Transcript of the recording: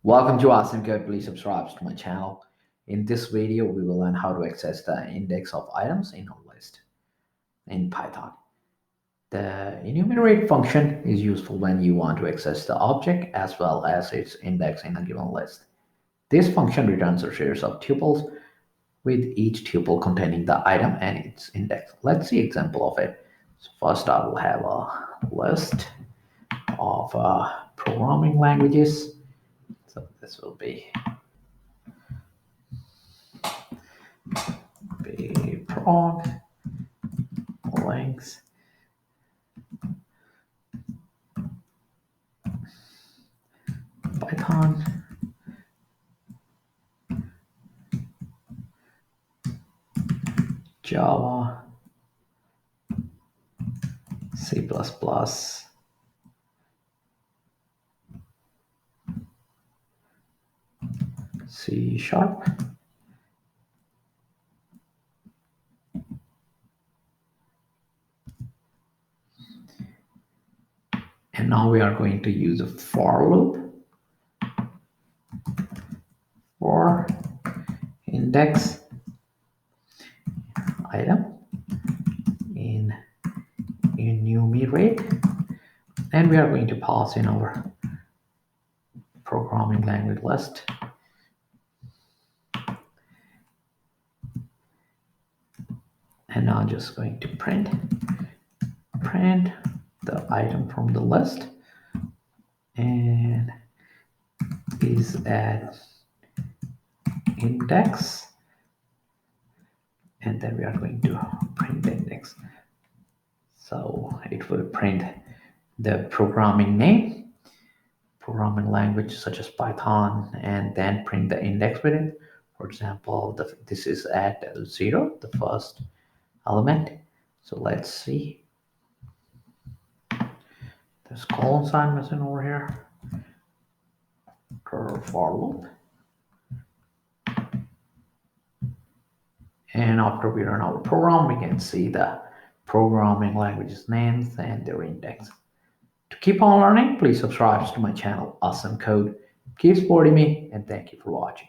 Welcome to Awesome Code. Please subscribe to my channel. In this video, we will learn how to access the index of items in a list in Python. The enumerate function is useful when you want to access the object as well as its index in a given list. This function returns a series of tuples with each tuple containing the item and its index. Let's see example of it. So first, I will have a list of programming languages. So this will be prog length Python Java C++ C Sharp and now we are going to use a for loop for index item in enumerate, and we are going to pass in our programming language list and now just going to print the item from the list and is at index, and then we are going to print the index. So it will print the programming name, programming language such as Python, and then print the index with it. For example, this is at 0, the first element. So let's see. There's colon sign missing over here. For loop. And after we run our program, we can see the programming languages names and their index. To keep on learning, please subscribe to my channel, Awesome Code. Keep supporting me, and thank you for watching.